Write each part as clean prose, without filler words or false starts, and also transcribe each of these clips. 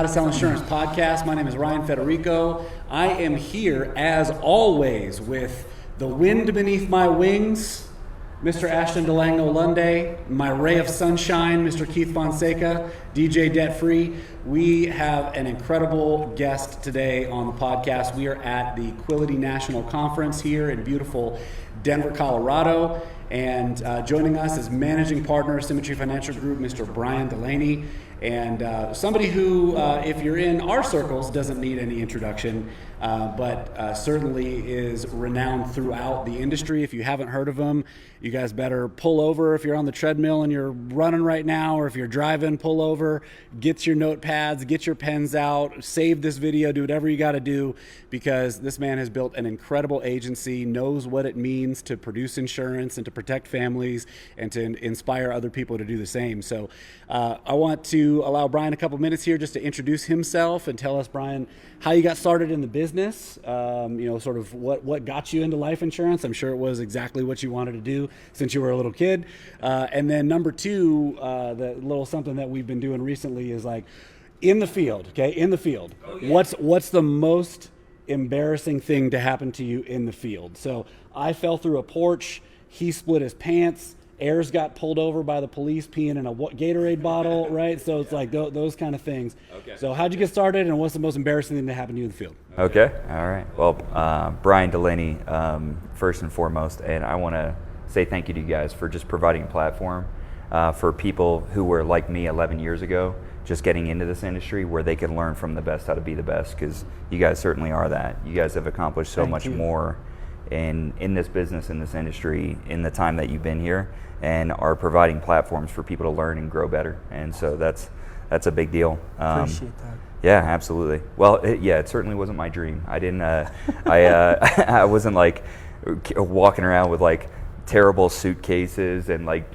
to Sell Insurance podcast. My name is Ryan Federico. I am here, as always, with the wind beneath my wings, Mr. Ashton Delango Lunday, my ray of sunshine, Mr. Keith Fonseca, DJ Debt Free. We have an incredible guest today on the podcast. We are at the Quility National Conference here in beautiful Denver, Colorado. And joining us is managing partner, Symmetry Financial Group, Mr. Brian Delaney. And somebody who, if you're in our circles, doesn't need any introduction, but certainly is renowned throughout the industry. If you haven't heard of him, you guys better pull over. If you're on the treadmill and you're running right now, or if you're driving, pull over, get your notepads, get your pens out, save this video, do whatever you got to do, because this man has built an incredible agency, knows what it means to produce insurance and to protect families and to inspire other people to do the same. So I want to allow Brian a couple minutes here just to introduce himself and tell us, Brian, how you got started in the business, sort of what got you into life insurance. I'm sure it was exactly what you wanted to do since you were a little kid. And then number two, the little something that we've been doing recently is like in the field, okay? In the field. Oh, yeah. What's the most embarrassing thing to happen to you in the field? So I fell through a porch, he split his pants, Ayers got pulled over by the police peeing in a Gatorade bottle, right? So it's like those kind of things. Okay. So how'd you get started, and what's the most embarrassing thing that happened to you in the field? Okay. All right. Well, Brian Delaney, first and foremost, and I want to say thank you to you guys for just providing a platform for people who were like me 11 years ago, just getting into this industry where they can learn from the best how to be the best, because you guys certainly are that. You guys have accomplished so much more in this business, in this industry, in the time that you've been here, and are providing platforms for people to learn and grow better. And so that's a big deal. Appreciate that. Yeah, absolutely. Well, it certainly wasn't my dream. I didn't. I wasn't like walking around with like terrible suitcases and like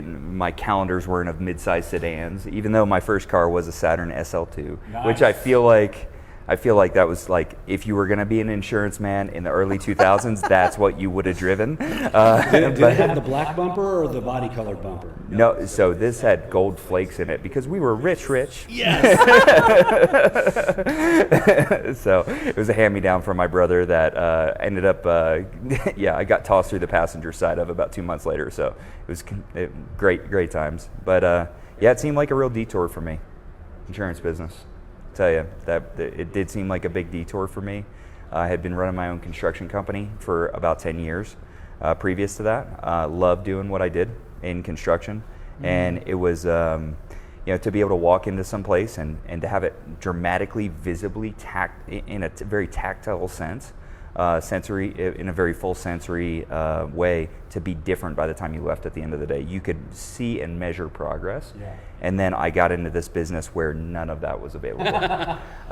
my calendars weren't of mid-sized sedans. Even though my first car was a Saturn SL2, nice. Which I feel like that was like, if you were going to be an insurance man in the early 2000s, that's what you would have driven. Did it have the black bumper or the body colored bumper? No, so this had gold flakes in it because we were rich. Yes. So it was a hand-me-down from my brother that ended up, I got tossed through the passenger side of about 2 months later. So it was great times. But it seemed like a real detour for me, insurance business. Tell you that it did seem like a big detour for me. I had been running my own construction company for about 10 years previous to that. Loved doing what I did in construction, and it was to be able to walk into some place and to have it dramatically, visibly in a very tactile sense, sensory, in a very full sensory way, to be different by the time you left at the end of the day. You could see and measure progress. Yeah. And then I got into this business where none of that was available.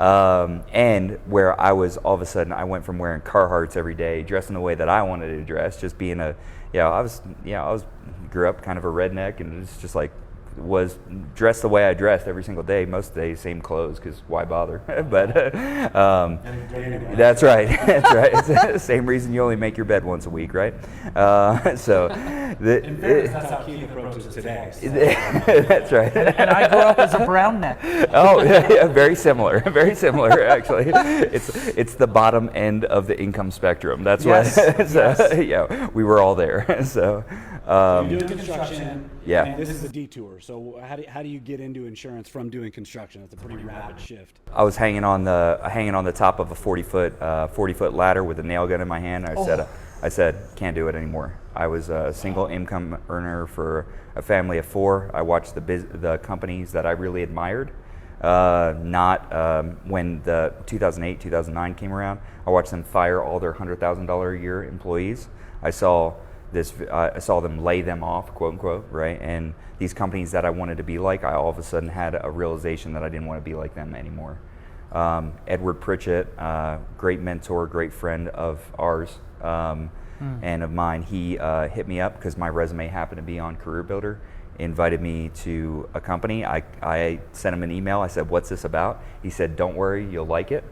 And where I was, all of a sudden, I went from wearing Carhartts every day, dressing the way that I wanted to dress, just being I grew up kind of a redneck, and it's just like, was dressed the way I dressed every single day, most days, same clothes, because why bother? But that's right. It's the same reason you only make your bed once a week, right? So in fairness, that's how Keith approaches today. So. That's right. And I grew up as a brown neck. Oh, yeah, very similar actually. It's the bottom end of the income spectrum. That's yes. what. So, we were all there. So. You're doing construction. Yeah. And this is a detour. So how do you get into insurance from doing construction? That's a pretty rapid shift. I was hanging on the top of a 40-foot ladder with a nail gun in my hand. I said, can't do it anymore. I was a single income earner for a family of 4. I watched the companies that I really admired. When the 2008, 2009 came around, I watched them fire all their $100,000 a year employees. I saw them lay them off, quote unquote, right? And these companies that I wanted to be like, I all of a sudden had a realization that I didn't want to be like them anymore. Edward Pritchett, great mentor, great friend of ours and of mine, he hit me up because my resume happened to be on Career Builder, invited me to a company. I sent him an email. I said, "What's this about?" He said, "Don't worry, you'll like it."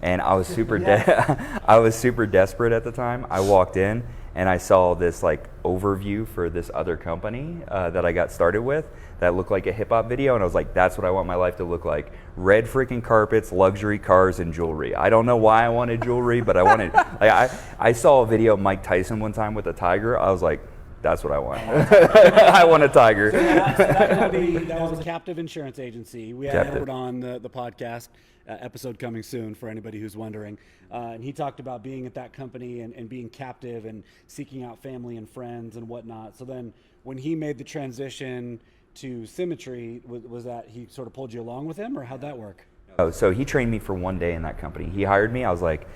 And I was I was super desperate at the time. I walked in and I saw this like overview for this other company that I got started with that looked like a hip hop video, and I was like, that's what I want my life to look like. Red freaking carpets, luxury cars, and jewelry. I don't know why I wanted jewelry, but I wanted, like, I saw a video of Mike Tyson one time with a tiger. I was like, that's what I want. I want a tiger. So that was a captive insurance agency. We had Captive. Edward on the podcast, episode coming soon for anybody who's wondering. And he talked about being at that company and being captive and seeking out family and friends and whatnot. So then when he made the transition to Symmetry, was that he sort of pulled you along with him, or how'd that work? Oh, so he trained me for one day in that company. He hired me. I was like,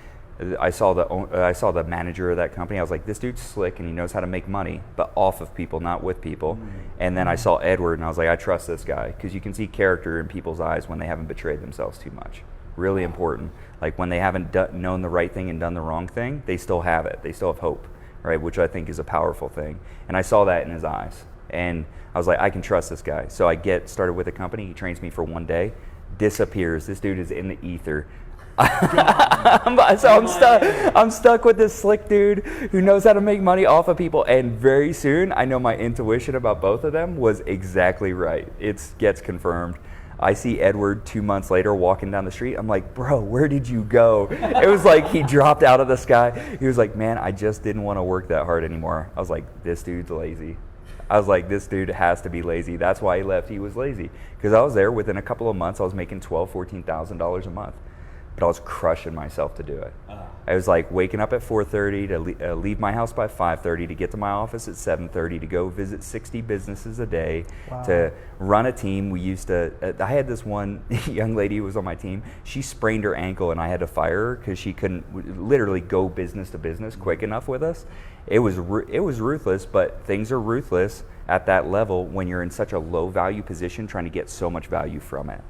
I saw the manager of that company. I was like, this dude's slick and he knows how to make money, but off of people, not with people. And then I saw Edward and I was like, I trust this guy, because you can see character in people's eyes when they haven't betrayed themselves too much. Really important. Like when they haven't known the right thing and done the wrong thing, they still have it. They still have hope, right? Which I think is a powerful thing. And I saw that in his eyes. And I was like, I can trust this guy. So I get started with a company. He trains me for one day, disappears. This dude is in the ether. So I'm stuck with this slick dude who knows how to make money off of people. And very soon, I know my intuition about both of them was exactly right. It gets confirmed. I see Edward 2 months later walking down the street. I'm like, bro, where did you go? It was like he dropped out of the sky. He was like, man, I just didn't want to work that hard anymore. I was like, this dude's lazy. I was like, this dude has to be lazy. That's why he left. He was lazy. Because I was there within a couple of months. I was making $12,000, $14,000 a month. But I was crushing myself to do it. I was like waking up at 4:30 to leave my house by 5:30 to get to my office at 7:30 to go visit 60 businesses a day, to run a team. We used to, I had this one young lady who was on my team. She sprained her ankle and I had to fire her because she couldn't literally go business to business quick enough with us. It was ruthless, but things are ruthless at that level when you're in such a low value position trying to get so much value from it.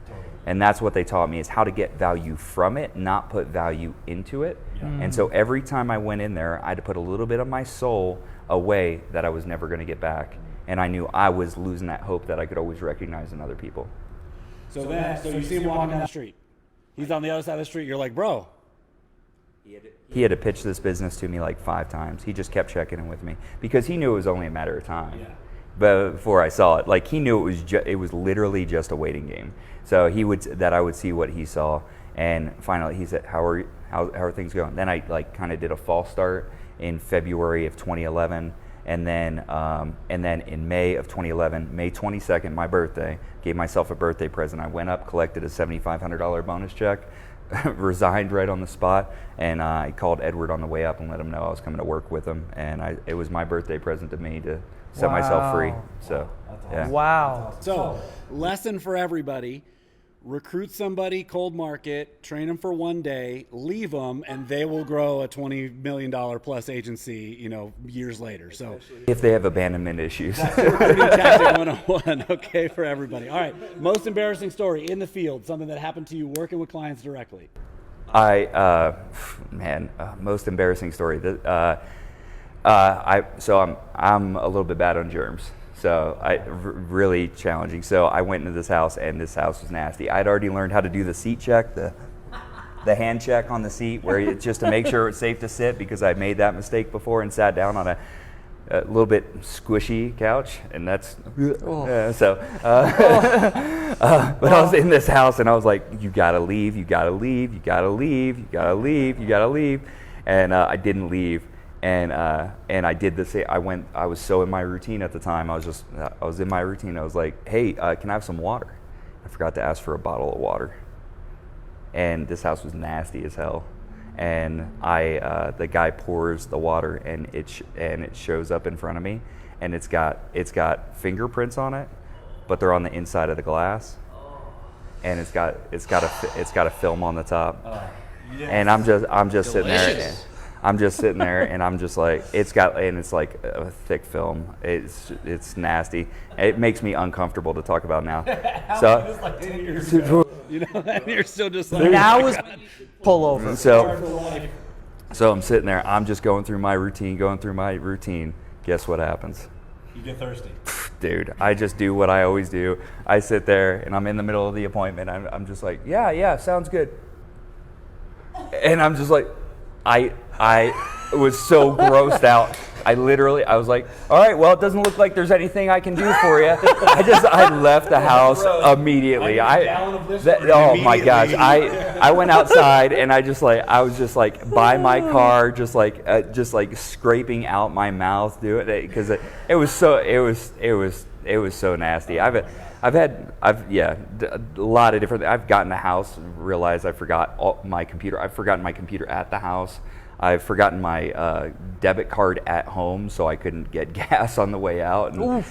And that's what they taught me, is how to get value from it, not put value into it. And so every time I went in there, I had to put a little bit of my soul away that I was never going to get back. And I knew I was losing that hope that I could always recognize in other people. So you see him walking down the street. He's on the other side of the street. You're like, bro. He had to pitch this business to me like 5 times. He just kept checking in with me because he knew it was only a matter of time. Yeah. But before I saw it, like he knew it was literally just a waiting game. So I would see what he saw, and finally he said, "How are things going?" Then I like kind of did a false start in February of 2011, and then in May of 2011, May 22nd, my birthday, gave myself a birthday present. I went up, collected a $7,500 bonus check, resigned right on the spot, and I called Edward on the way up and let him know I was coming to work with him, and it was my birthday present to me to set myself free. So, yeah. Wow. So, lesson for everybody: recruit somebody, cold market, train them for one day, leave them, and they will grow a $20 million plus agency, years later. So, if they have abandonment issues. recruiting tactic 101, okay, for everybody. All right, most embarrassing story in the field, something that happened to you working with clients directly. Most embarrassing story. I'm a little bit bad on germs, so really challenging. So I went into this house, and this house was nasty. I'd already learned how to do the seat check, the hand check on the seat, where it's just to make sure it's safe to sit, because I made that mistake before and sat down on a little bit squishy couch, and that's but I was in this house, and I was like, you gotta leave, you gotta leave, you gotta leave, you gotta leave, you gotta leave, and I didn't leave. And I did the same. I was so in my routine at the time. I was in my routine. I was like, hey, can I have some water? I forgot to ask for a bottle of water. And this house was nasty as hell. And the guy pours the water, and it shows up in front of me, and it's got fingerprints on it, but they're on the inside of the glass, and it's got a film on the top. And I'm just sitting there. I'm just sitting there, and I'm just like, it's like a thick film. It's nasty. It makes me uncomfortable to talk about now. So, like 10 years ago, and you're still just like, now was pull over. So I'm sitting there. I'm just going through my routine. Guess what happens? You get thirsty. Dude, I just do what I always do. I sit there, and I'm in the middle of the appointment. I'm just like, yeah, sounds good. And I'm just like, I was so grossed out. I was like, all right, well, it doesn't look like there's anything I can do for you. I left the house immediately. Oh my gosh, I went outside and I was just like by my car, just like scraping out my mouth, doing it because it was so nasty. I've had a lot of different. I've gotten the house and realized I forgot my computer. I've forgotten my computer at the house. I've forgotten my debit card at home, so I couldn't get gas on the way out. And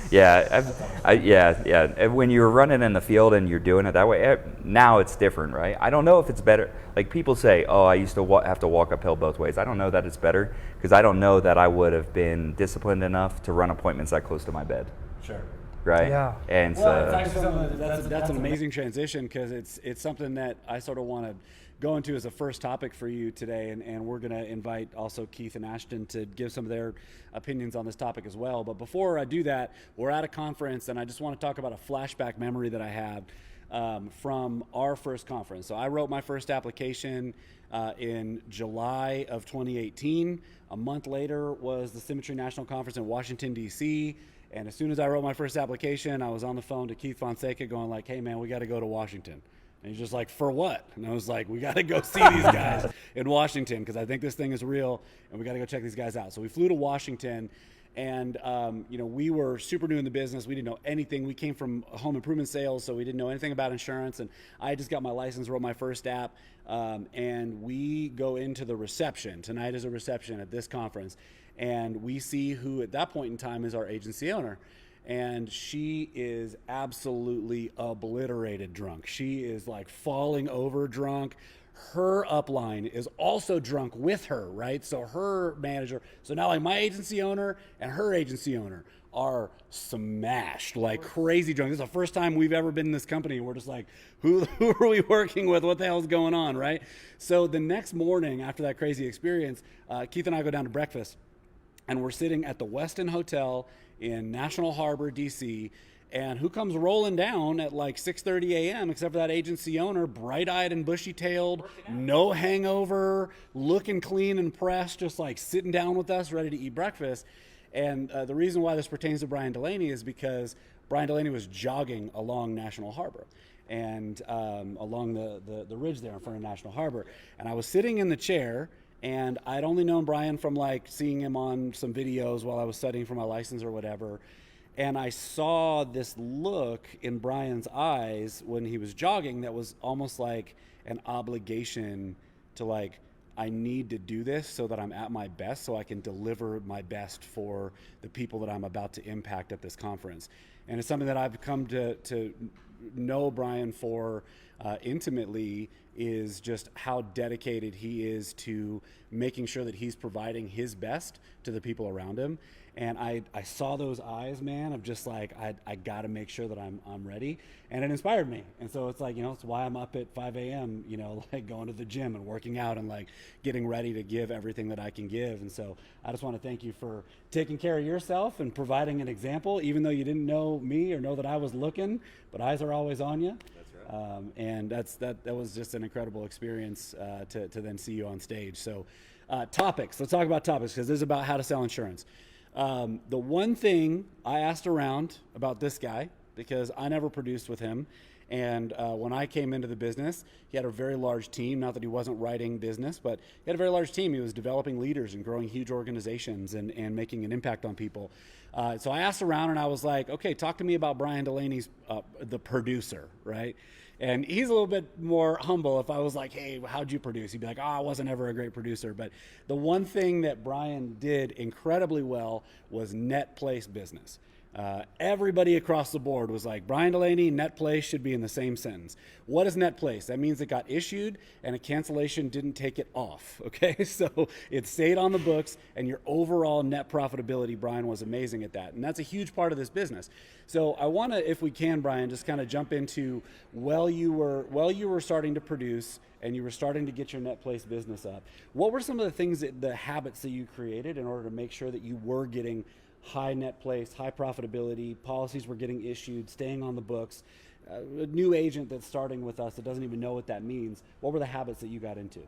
And when you're running in the field and you're doing it that way, now it's different, right? I don't know if it's better. Like people say, oh, I used to have to walk uphill both ways. I don't know that it's better because I don't know that I would have been disciplined enough to run appointments that close to my bed. Sure. Right. Yeah. And well, it's actually that's an amazing transition because it's something that I sort of want to go into as a first topic for you today, and we're going to invite also Keith and Ashton to give some of their opinions on this topic as well. But before I do that, we're at a conference, and I just want to talk about a flashback memory that I have from our first conference. So I wrote my first application in July of 2018. A month later was the Symmetry National Conference in Washington, D.C., and as soon as I wrote my first application, I was on the phone to Keith Fonseca going like, hey, man, we got to go to Washington. And he's just like, for what? And I was like, we got to go see these guys in Washington because I think this thing is real, and we got to go check these guys out. So we flew to Washington, and we were super new in the business. We didn't know anything. We came from home improvement sales, so we didn't know anything about insurance. And I just got my license, wrote my first app, and we go into the reception. Tonight is a reception at this conference. And we see who at that point in time is our agency owner. And she is absolutely obliterated drunk. She is like falling over drunk. Her upline is also drunk with her, right? So her manager, so now like my agency owner and her agency owner are smashed, like crazy drunk. This is the first time we've ever been in this company. We're just like, who are we working with? What the hell's going on, right? So the next morning after that crazy experience, Keith and I go down to breakfast. And we're sitting at the Westin Hotel in National Harbor, D.C., and who comes rolling down at like 6:30 a.m. except for that agency owner, bright-eyed and bushy-tailed, no hangover, looking clean and pressed, just like sitting down with us, ready to eat breakfast. And the reason why this pertains to Brian Delaney is because Brian Delaney was jogging along National Harbor and along the ridge there in front of National Harbor. And I was sitting in the chair, and I'd only known Brian from like seeing him on some videos while I was studying for my license or whatever. And I saw this look in Brian's eyes when he was jogging that was almost like an obligation to like, I need to do this so that I'm at my best so I can deliver my best for the people that I'm about to impact at this conference. And it's something that I've come to know Brian for intimately, is just how dedicated he is to making sure that he's providing his best to the people around him. And I saw those eyes, man, of just like, I got to make sure that I'm ready. And it inspired me. And so it's like, it's why I'm up at 5 a.m., like going to the gym and working out and like getting ready to give everything that I can give. And so I just want to thank you for taking care of yourself and providing an example, even though you didn't know me or know that I was looking, but eyes are always on you. And that was just an incredible experience to then see you on stage. So topics, let's talk about topics because this is about how to sell insurance. The one thing I asked around about this guy, because I never produced with him, and when I came into the business, he had a very large team. Not that he wasn't writing business, but he had a very large team. He was developing leaders and growing huge organizations and making an impact on people. So I asked around and I was like, okay, talk to me about Brian Delaney's the producer, right? And he's a little bit more humble. If I was like, hey, how'd you produce? He'd be like, I wasn't ever a great producer. But the one thing that Brian did incredibly well was net place business. Everybody across the board was like, Brian Delaney, net place should be in the same sentence. What is net place? That means it got issued and a cancellation didn't take it off, okay? So it stayed on the books, and your overall net profitability, Brian was amazing at that. And that's a huge part of this business. So I want to, if we can, Brian, just kind of jump into while you were starting to produce and you were starting to get your net place business up, what were some of the things, the habits that you created in order to make sure that you were getting high net place, high profitability, policies were getting issued, staying on the books, a new agent that's starting with us that doesn't even know what that means? What were the habits that you got into?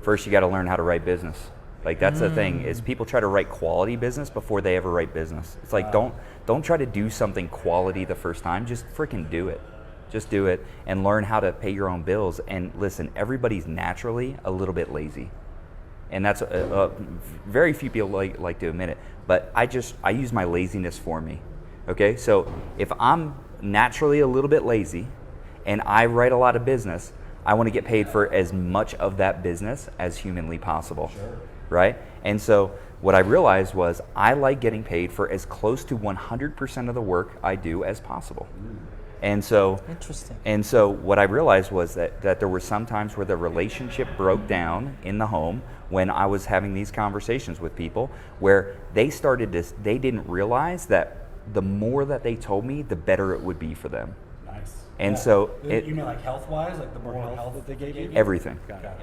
First, you got to learn how to write business. Like that's the thing is people try to write quality business before they ever write business. It's like don't try to do something quality the first time. Just freaking do it. Just do it and learn how to pay your own bills. And listen, everybody's naturally a little bit lazy, and that's very few people like to admit it. But I use my laziness for me. Okay, so if I'm naturally a little bit lazy, and I write a lot of business, I want to get paid for as much of that business as humanly possible. Sure. Right? And so what I realized was I like getting paid for as close to 100% of the work I do as possible. And so interesting. And so what I realized was that there were some times where the relationship broke down in the home when I was having these conversations with people where they didn't realize that the more that they told me, the better it would be for them. And so you mean like health-wise, like the more health that they gave you? Everything.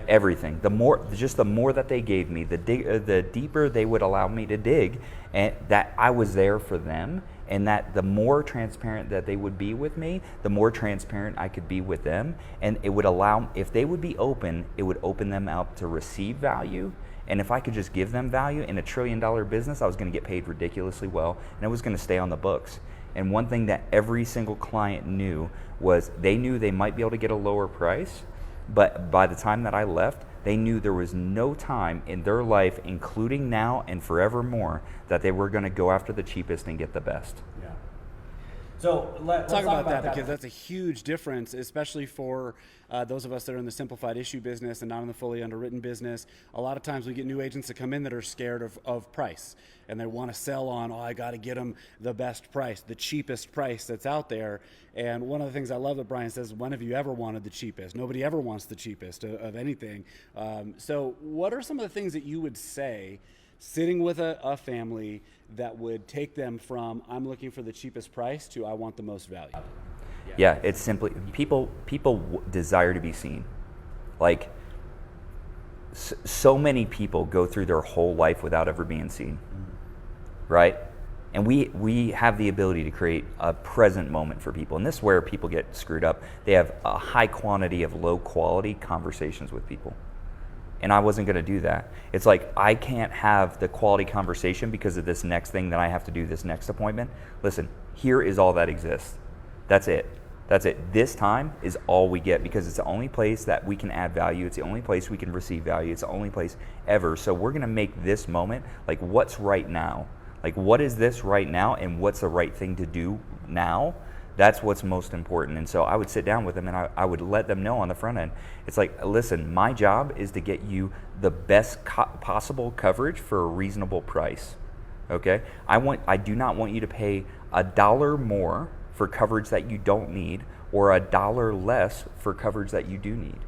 Everything. The more that they gave me, the deeper they would allow me to dig, and that I was there for them, and that the more transparent that they would be with me, the more transparent I could be with them, and it would allow, if they would be open, it would open them up to receive value. And if I could just give them value in $1 trillion business, I was going to get paid ridiculously well, and it was going to stay on the books. And one thing that every single client knew was they knew they might be able to get a lower price, but by the time that I left, they knew there was no time in their life, including now and forevermore, that they were going to go after the cheapest and get the best. Yeah. So let's talk about that because that's a huge difference, especially for those of us that are in the simplified issue business and not in the fully underwritten business. A lot of times we get new agents that come in that are scared of price, and they want to sell on, I got to get them the best price, the cheapest price that's out there. And one of the things I love that Brian says, when have you ever wanted the cheapest? Nobody ever wants the cheapest of anything. So what are some of the things that you would say sitting with a family that would take them from I'm looking for the cheapest price to I want the most value? Yeah, it's simply people desire to be seen. Like so many people go through their whole life without ever being seen, right? And we have the ability to create a present moment for people, and this is where people get screwed up. They have a high quantity of low quality conversations with people. And I wasn't going to do that. It's like I can't have the quality conversation because of this next thing that I have to do, this next appointment. Listen, here is all that exists. That's it. That's it. This time is all we get because it's the only place that we can add value. It's the only place we can receive value. It's the only place ever. So we're going to make this moment like what's right now. Like what is this right now and what's the right thing to do now? That's what's most important. And so I would sit down with them and I would let them know on the front end. It's like, listen, my job is to get you the best possible coverage for a reasonable price. Okay? I do not want you to pay $1 more for coverage that you don't need or $1 less for coverage that you do need.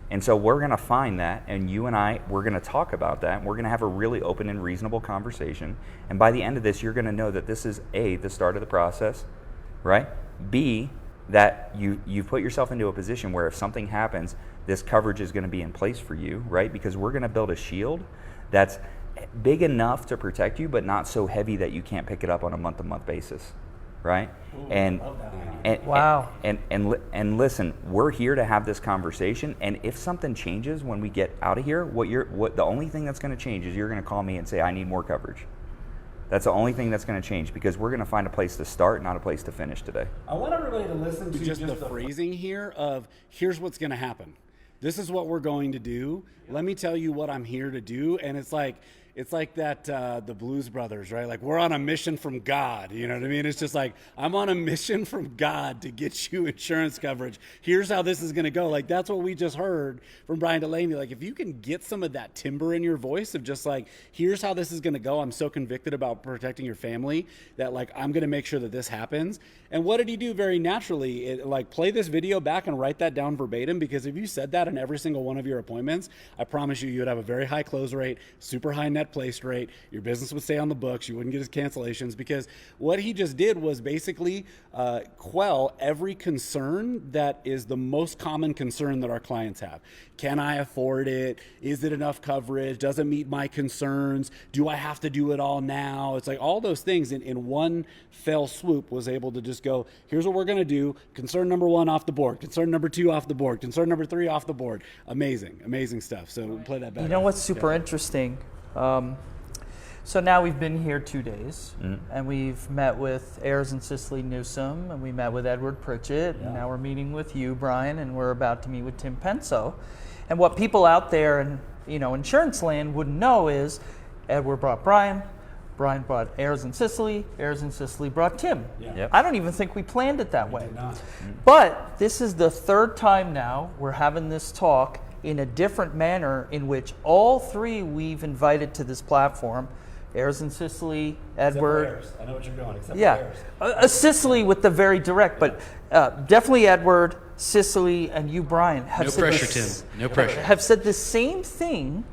And so we're going to find that, and you and I, we're going to talk about that, and we're going to have a really open and reasonable conversation. And by the end of this, you're going to know that this is A, the start of the process, right? B, that you've put yourself into a position where if something happens, this coverage is going to be in place for you, right? Because we're going to build a shield that's big enough to protect you, but not so heavy that you can't pick it up on a month-to-month basis, right? Ooh, and wow. And listen, we're here to have this conversation. And if something changes when we get out of here, the only thing that's going to change is you're going to call me and say, I need more coverage. That's the only thing that's going to change because we're going to find a place to start, not a place to finish today. I want everybody to listen to just the phrasing here of here's what's going to happen. This is what we're going to do. Let me tell you what I'm here to do. And it's like that the Blues Brothers, right? Like we're on a mission from God. You know what I mean? It's just like I'm on a mission from God to get you insurance coverage. Here's how this is going to go. Like that's what we just heard from Brian Delaney. Like if you can get some of that timbre in your voice of just like, here's how this is going to go. I'm so convicted about protecting your family that like I'm going to make sure that this happens. And what did he do very naturally? Like play this video back and write that down verbatim because if you said that in every single one of your appointments, I promise you would have a very high close rate, super high net net placed rate, your business would stay on the books, you wouldn't get his cancellations, because what he just did was basically quell every concern that is the most common concern that our clients have. Can I afford it? Is it enough coverage? Does it meet my concerns? Do I have to do it all now? It's like all those things in one fell swoop was able to just go, here's what we're going to do. Concern number 1 off the board. Concern number 2 off the board. Concern number 3 off the board. Amazing stuff. So we'll play that back. You know what's super interesting? So now we've been here 2 days, and we've met with Ayers and Cicely Newsom, and we met with Edward Pritchett, and now we're meeting with you, Brian, and we're about to meet with Tim Penso. And what people out there in insurance land wouldn't know is Edward brought Brian brought Ayers and Cicely brought Tim. Yeah. Yep. I don't even think we planned it that way. Did not. But this is the third time now we're having this talk in a different manner in which all three we've invited to this platform. Ayers and Cicely, Edward. Except for Ayers. I know what you're going, except Yeah, for Ayers. Cicely with the very direct, but definitely Edward, Cicely, and you, Brian, have No said pressure, this, Tim. No pressure. have said the same thing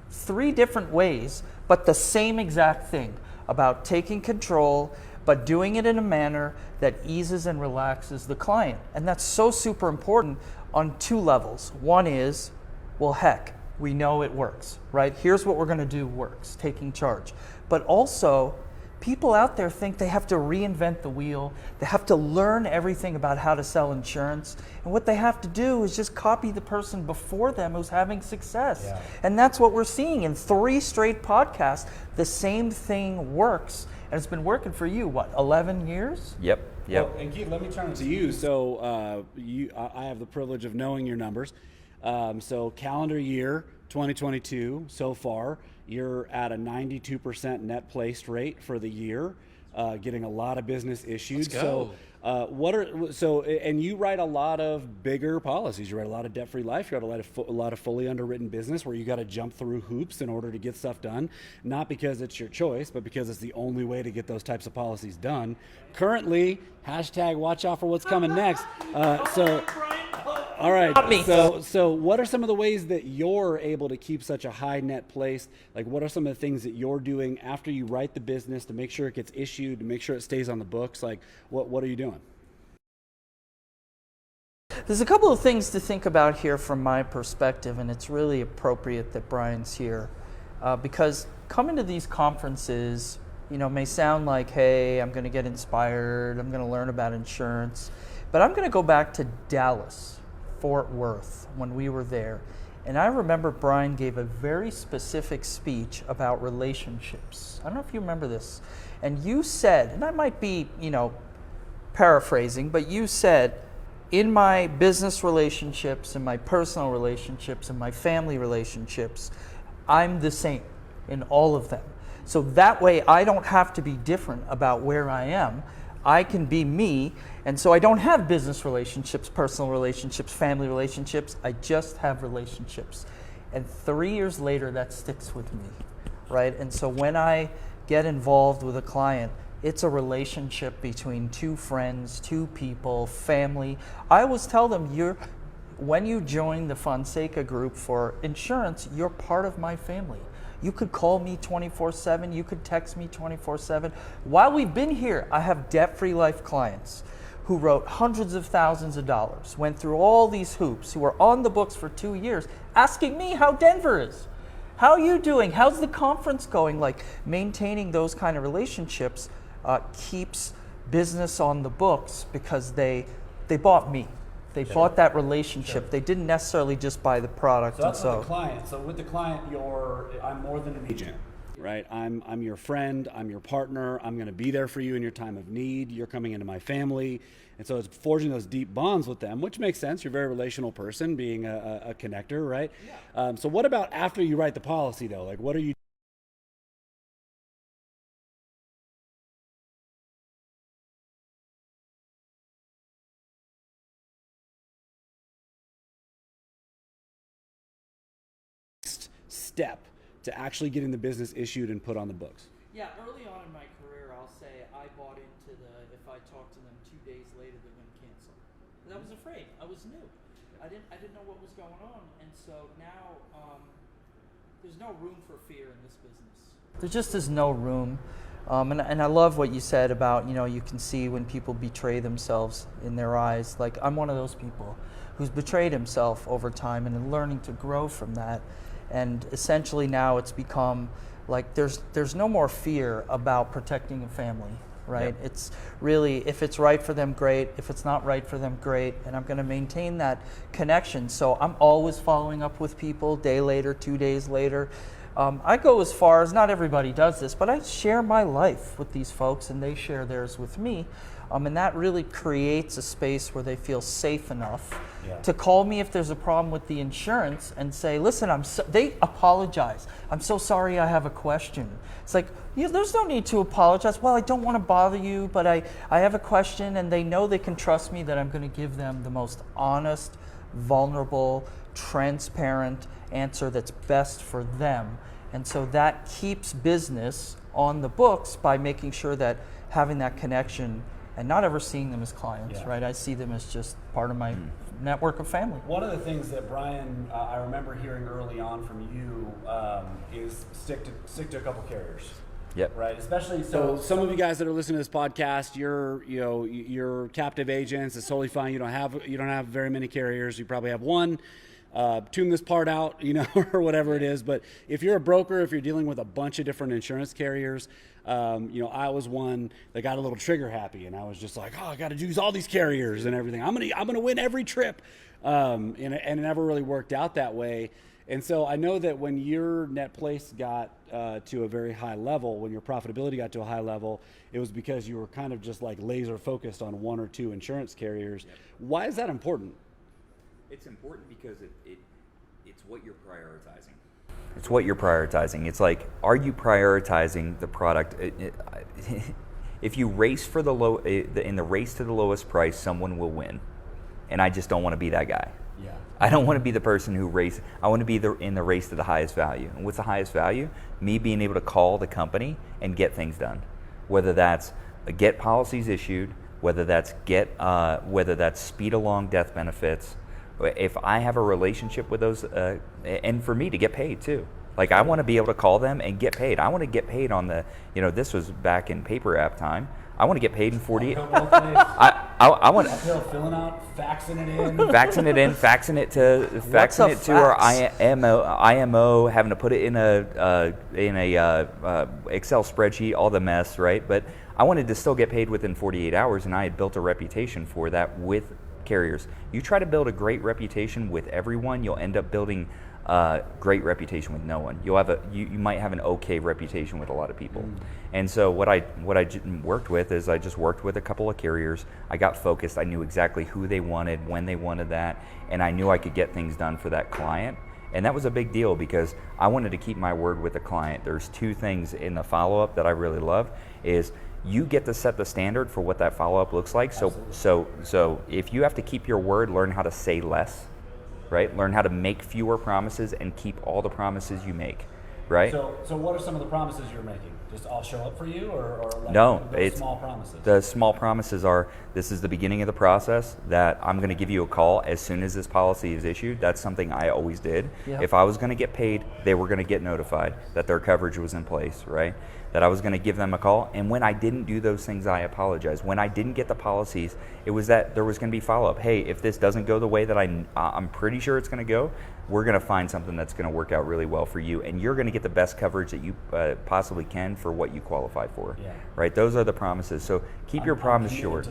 3 different ways, but the same exact thing about taking control, but doing it in a manner that eases and relaxes the client. And that's so super important on 2 levels. One is, well, heck, we know it works, right? Here's what we're going to do works, taking charge. But also, people out there think they have to reinvent the wheel. They have to learn everything about how to sell insurance. And what they have to do is just copy the person before them who's having success. Yeah. And that's what we're seeing in 3 straight podcasts. The same thing works. And it's been working for you, 11 years? Yep. Well, and Keith, let me turn it to you. So I have the privilege of knowing your numbers. So calendar year 2022 so far, you're at a 92% net placed rate for the year, getting a lot of business issued. Let's go. And you write a lot of bigger policies. You write a lot of debt-free life. You write a lot of fully underwritten business where you got to jump through hoops in order to get stuff done, not because it's your choice, but because it's the only way to get those types of policies done. Currently, #watch out for what's coming next. All right. Not me. So what are some of the ways that you're able to keep such a high net place? Like, what are some of the things that you're doing after you write the business to make sure it gets issued, to make sure it stays on the books? Like, what are you doing? There's a couple of things to think about here from my perspective, and it's really appropriate that Brian's here because coming to these conferences, may sound like, hey, I'm going to get inspired, I'm going to learn about insurance, but I'm going to go back to Dallas, Fort Worth, when we were there. And I remember Brian gave a very specific speech about relationships. I don't know if you remember this. And you said, and I might be, paraphrasing, but you said, in my business relationships, in my personal relationships, in my family relationships, I'm the same in all of them. So that way I don't have to be different about where I am. I can be me, and so I don't have business relationships, personal relationships, family relationships. I just have relationships. And 3 years later, that sticks with me, right? And so when I get involved with a client, it's a relationship between 2 friends, 2 people, family. I always tell them, when you join the Fonseca group for insurance, you're part of my family. You could call me 24/7. You could text me 24/7. While we've been here, I have debt-free life clients who wrote hundreds of thousands of dollars, went through all these hoops, who are on the books for 2 years, asking me how Denver is. How are you doing? How's the conference going? Like, maintaining those kind of relationships keeps business on the books because they bought me. They bought that relationship. Sure. They didn't necessarily just buy the product. So that's with the client. So with the client, I'm more than an agent, right? I'm your friend. I'm your partner. I'm going to be there for you in your time of need. You're coming into my family. And so it's forging those deep bonds with them, which makes sense. You're a very relational person, being a connector, right? Yeah. So what about after you write the policy, though? Like, what are you step to actually getting the business issued and put on the books? Yeah, early on in my career, I'll say I bought into if I talk to them 2 days later, they're going to cancel. And I was afraid. I was new. I didn't know what was going on. And so now There's no room for fear in this business. There just is no room. And I love what you said about, you can see when people betray themselves in their eyes. Like, I'm one of those people who's betrayed himself over time and learning to grow from that. And essentially now it's become like there's no more fear about protecting a family, right? Yep. It's really, if it's right for them, great. If it's not right for them, great. And I'm going to maintain that connection. So I'm always following up with people, day later, 2 days later. I go as far as, not everybody does this, but I share my life with these folks and they share theirs with me. And that really creates a space where they feel safe enough to call me if there's a problem with the insurance and say, listen, they apologize. I'm so sorry, I have a question. It's like, there's no need to apologize. Well, I don't want to bother you, but I have a question, and they know they can trust me that I'm going to give them the most honest, vulnerable, transparent answer that's best for them. And so that keeps business on the books by making sure that having that connection and not ever seeing them as clients, right? I see them as just part of my network of family. One of the things that Brian, I remember hearing early on from you is stick to a couple carriers. Yep. Right. Especially so. Some of you guys that are listening to this podcast, you're captive agents. It's totally fine. You don't have very many carriers. You probably have one. Tune this part out, or whatever it is. But if you're a broker, if you're dealing with a bunch of different insurance carriers, I was one that got a little trigger happy, and I was just like, I got to use all these carriers and everything. I'm gonna win every trip, and it never really worked out that way. And so I know that when your net place got to a very high level, when your profitability got to a high level, it was because you were kind of just like laser focused on one or two insurance carriers. Yep. Why is that important? It's important because it's what you're prioritizing. It's what you're prioritizing. It's like, are you prioritizing the product? If you race for in the race to the lowest price, someone will win. And I just don't want to be that guy. Yeah. I don't want to be the person who races. I want to be in the race to the highest value. And what's the highest value? Me being able to call the company and get things done. Whether that's get policies issued, whether that's speed along death benefits. If I have a relationship with those, and for me to get paid too. Like, I want to be able to call them and get paid. I want to get paid on the, this was back in paper app time. I want to get paid in 48. I want filling out, faxing it to our IMO, having to put it in a Excel spreadsheet, all the mess, right? But I wanted to still get paid within 48 hours, and I had built a reputation for that with carriers. You try to build a great reputation with everyone, you'll end up building a great reputation with no one. You might have an okay reputation with a lot of people. And so what I worked with is I just worked with a couple of carriers. I got focused. I knew exactly who they wanted, when they wanted that, and I knew I could get things done for that client. And that was a big deal because I wanted to keep my word with the client. There's two things in the follow-up that I really love is you get to set the standard for what that follow-up looks like. So if you have to keep your word, learn how to say less, right? Learn how to make fewer promises and keep all the promises you make, right? So what are some of the promises you're making? Just I'll show up for you, or like no, it's small promises? The small promises are, this is the beginning of the process, that I'm going to give you a call as soon as this policy is issued. That's something I always did. Yep. If I was going to get paid, they were going to get notified that their coverage was in place, right? That I was going to give them a call. And when I didn't do those things, I apologize. When I didn't get the policies, it was that there was going to be follow-up. Hey, if this doesn't go the way that I'm pretty sure it's going to go, we're going to find something that's going to work out really well for you, and you're going to get the best coverage that you possibly can for what you qualify for. Yeah. Right? Those are the promises. So keep your promise short.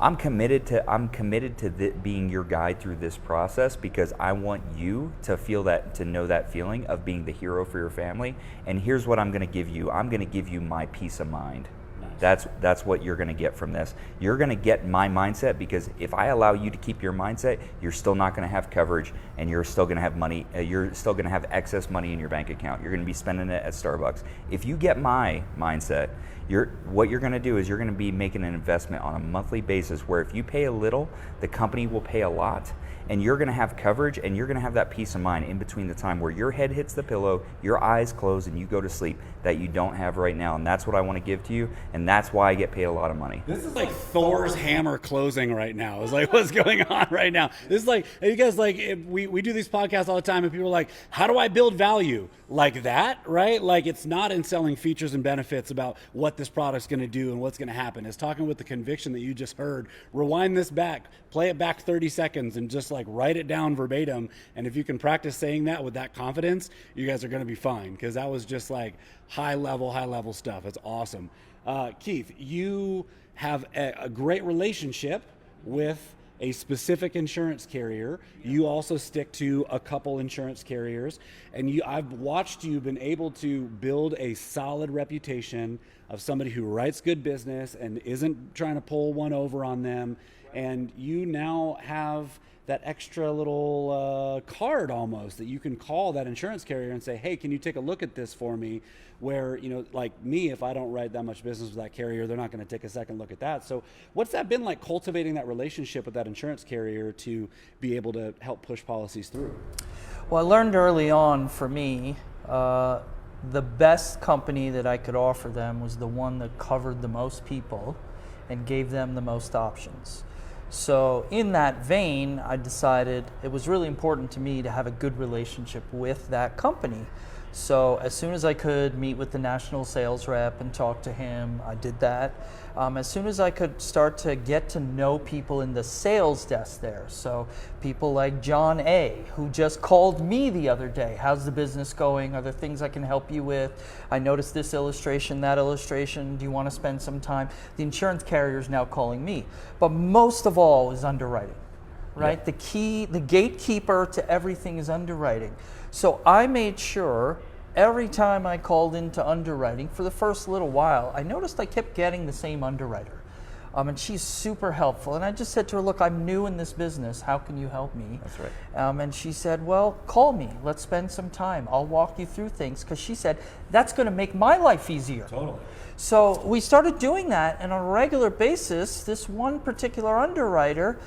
I'm committed to the process. I'm committed to being your guide through this process because I want you to feel that, to know that feeling of being the hero for your family. And here's what I'm going to give you. I'm going to give you my peace of mind. That's what you're going to get from this. You're going to get my mindset because if I allow you to keep your mindset, you're still not going to have coverage and you're still going to have money. You're still going to have excess money in your bank account. You're going to be spending it at Starbucks. If you get my mindset, what you're going to do is you're going to be making an investment on a monthly basis where if you pay a little, the company will pay a lot, and you're going to have coverage, and you're going to have that peace of mind in between the time where your head hits the pillow, your eyes close, and you go to sleep that you don't have right now. And that's what I want to give to you, and that's why I get paid a lot of money. This is like Thor's hammer closing right now. It's like what's going on right now. This is like, you guys, like, we do these podcasts all the time, and people are like, how do I build value? Like that, right? Like, it's not in selling features and benefits about what this product's going to do and what's going to happen. It's talking with the conviction that you just heard. Rewind this back, play it back 30 seconds, and just like write it down verbatim. And if you can practice saying that with that confidence, you guys are going to be fine, because that was just like high level stuff. It's awesome. Keith, you have a great relationship with a specific insurance carrier. You also stick to a couple insurance carriers, and I've watched you been able to build a solid reputation of somebody who writes good business and isn't trying to pull one over on them. And you now have that extra little card almost that you can call that insurance carrier and say, hey, can you take a look at this for me? Where, like me, if I don't write that much business with that carrier, they're not going to take a second look at that. So what's that been like, cultivating that relationship with that insurance carrier to be able to help push policies through? Well, I learned early on, for me, the best company that I could offer them was the one that covered the most people and gave them the most options. So in that vein, I decided it was really important to me to have a good relationship with that company. So as soon as I could meet with the national sales rep and talk to him, I did that. As soon as I could start to get to know people in the sales desk there, so people like John A., who just called me the other day, how's the business going? Are there things I can help you with? I noticed this illustration, that illustration, do you want to spend some time? The insurance carrier is now calling me. But most of all is underwriting, right? Yeah. The gatekeeper to everything is underwriting. So I made sure every time I called into underwriting, for the first little while, I noticed I kept getting the same underwriter. And she's super helpful. And I just said to her, look, I'm new in this business. How can you help me? That's right. And she said, well, call me. Let's spend some time. I'll walk you through things. Because she said, that's going to make my life easier. Totally. So we started doing that. And on a regular basis, this one particular underwriter,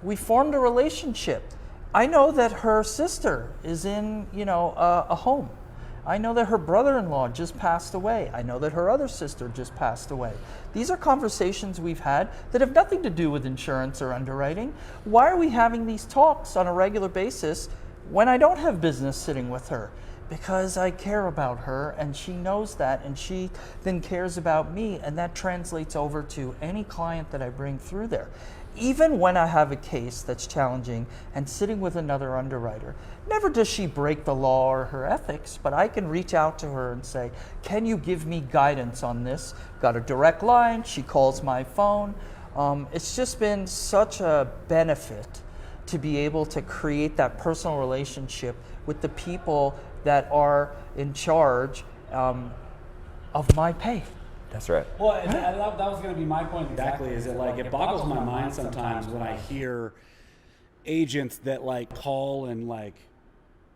we formed a relationship. I know that her sister is in, a home. I know that her brother-in-law just passed away. I know that her other sister just passed away. These are conversations we've had that have nothing to do with insurance or underwriting. Why are we having these talks on a regular basis when I don't have business sitting with her? Because I care about her, and she knows that, and she then cares about me, and that translates over to any client that I bring through there. Even when I have a case that's challenging and sitting with another underwriter, never does she break the law or her ethics, but I can reach out to her and say, can you give me guidance on this? Got a direct line, she calls my phone. It's just been such a benefit to be able to create that personal relationship with the people that are in charge of my pay. That's right. Well, that was going to be my point exactly. Is it like, it boggles my mind sometimes when I hear agents that like call and like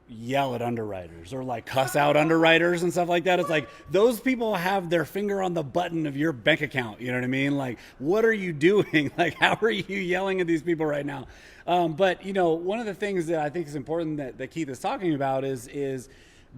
yell at underwriters or like cuss out underwriters and stuff like that. It's like, those people have their finger on the button of your bank account. You know what I mean? Like, what are you doing? Like, how are you yelling at these people right now? But one of the things that I think is important that Keith is talking about is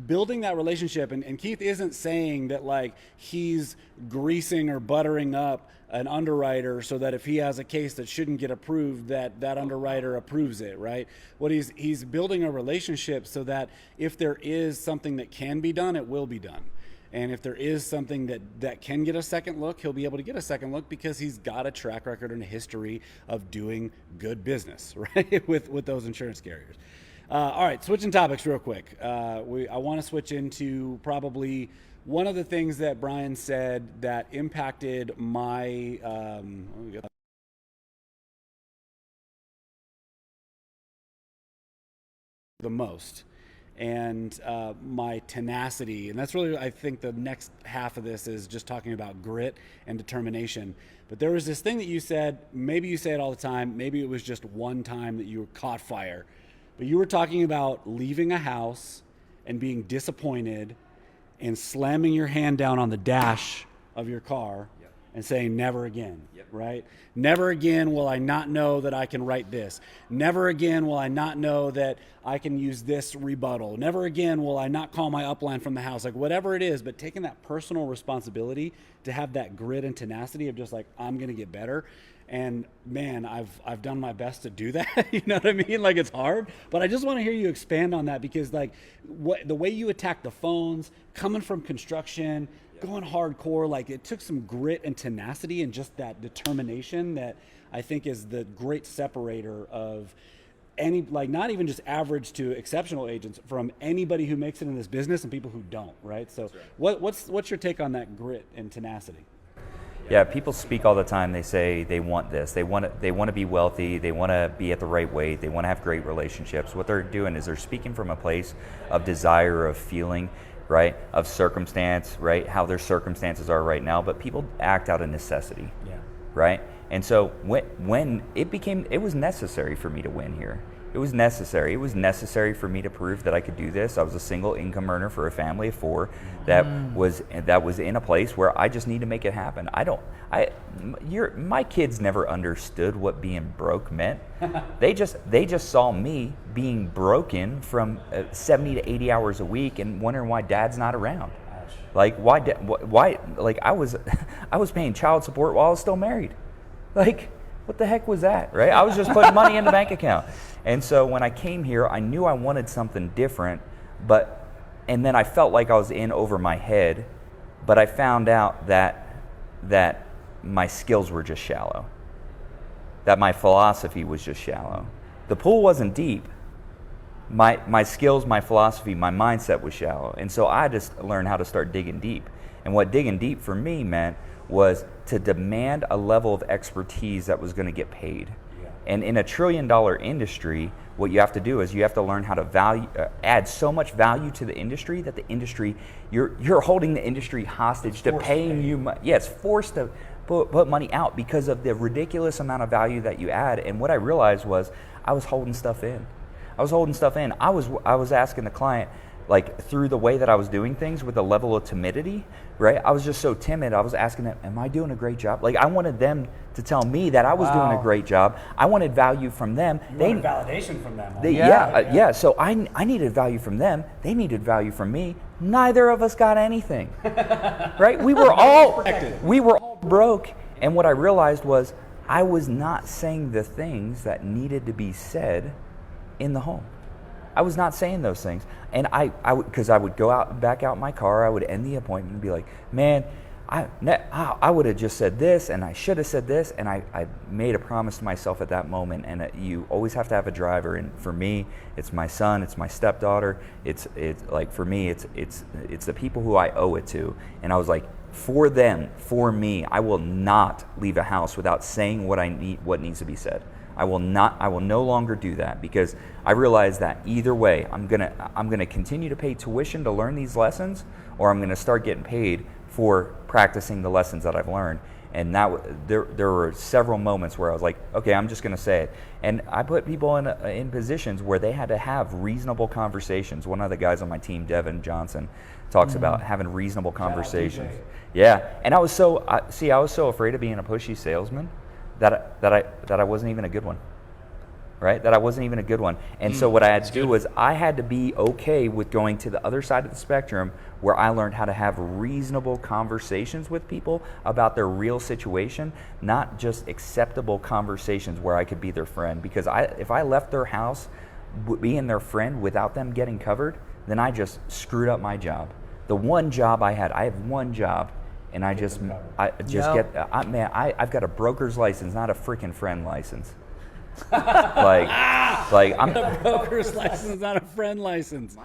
building that relationship. And Keith isn't saying that like he's greasing or buttering up an underwriter so that if he has a case that shouldn't get approved, that underwriter approves it, right? What he's building a relationship so that if there is something that can be done, it will be done. And if there is something that can get a second look, he'll be able to get a second look because he's got a track record and a history of doing good business, right, with those insurance carriers. All right, switching topics real quick. I want to switch into probably one of the things that Brian said that impacted my the most, and my tenacity. And that's really, I think, the next half of this is just talking about grit and determination. But there was this thing that you said, maybe you say it all the time, maybe it was just one time that you caught fire. But you were talking about leaving a house and being disappointed in slamming your hand down on the dash of your car and saying, never again, right? Never again will I not know that I can write this. Never again will I not know that I can use this rebuttal. Never again will I not call my upline from the house. Like, whatever it is, but taking that personal responsibility to have that grit and tenacity of just like, I'm going to get better. And man, I've done my best to do that. You know what I mean? Like, it's hard, but I just want to hear you expand on that, because like the way you attack the phones, coming from construction, going hardcore, like it took some grit and tenacity and just that determination that I think is the great separator of any, like, not even just average to exceptional agents, from anybody who makes it in this business and people who don't, right? So what's your take on that grit and tenacity? Yeah, people speak all the time. They say they want this. They want to be wealthy. They want to be at the right weight. They want to have great relationships. What they're doing is they're speaking from a place of desire, of feeling, right, of circumstance, right, how their circumstances are right now. But people act out of necessity, right? And so when it was necessary for me to win here. It was necessary. It was necessary for me to prove that I could do this. I was a single income earner for a family of 4 that was in a place where I just need to make it happen. My kids never understood what being broke meant. They just saw me being broken from 70 to 80 hours a week and wondering why dad's not around. Like, why like I was paying child support while I was still married. Like, what the heck was that, right? I was just putting money in the bank account. And so when I came here, I knew I wanted something different, and then I felt like I was in over my head, but I found out that my skills were just shallow, that my philosophy was just shallow. The pool wasn't deep. My skills, my philosophy, my mindset was shallow. And so I just learned how to start digging deep. And what digging deep for me meant was to demand a level of expertise that was going to get paid. And in a $1 trillion industry, what you have to do is you have to learn how to add so much value to the industry that the industry, you're holding the industry hostage to paying you money. Yeah, it's forced to put money out because of the ridiculous amount of value that you add. And what I realized was I was holding stuff in. I was asking the client, like, through the way that I was doing things with a level of timidity, right? I was just so timid. I was asking them, am I doing a great job? Like, I wanted them to tell me that I was doing a great job. I wanted value from them. They wanted validation from them. So I needed value from them. They needed value from me. Neither of us got anything, right? We were all broke. And what I realized was I was not saying the things that needed to be said in the home. I was not saying those things. And because I would go back out in my car, I would end the appointment and be like, man, I would have just said this, and I should have said this, and I made a promise to myself at that moment. And you always have to have a driver. And for me, it's my son, it's my stepdaughter. It's like, for me, it's the people who I owe it to. And I was like, for them, for me, I will not leave a house without saying what needs to be said. I will no longer do that, because I realize that either way, I'm gonna continue to pay tuition to learn these lessons, or I'm gonna start getting paid for practicing the lessons that I've learned. And there were several moments where I was like, okay, I'm just gonna say it. And I put people in positions where they had to have reasonable conversations. One of the guys on my team, Devin Johnson, talks about having reasonable conversations. Yeah, and I was so afraid of being a pushy salesman that I wasn't even a good one, right? That I wasn't even a good one. And so what I had to do was I had to be okay with going to the other side of the spectrum, where I learned how to have reasonable conversations with people about their real situation, not just acceptable conversations where I could be their friend. Because if I left their house being their friend without them getting covered, then I just screwed up my job. The one job I have one job. And I've got a broker's license, not a freaking friend license. I'm a broker's license, not a friend license.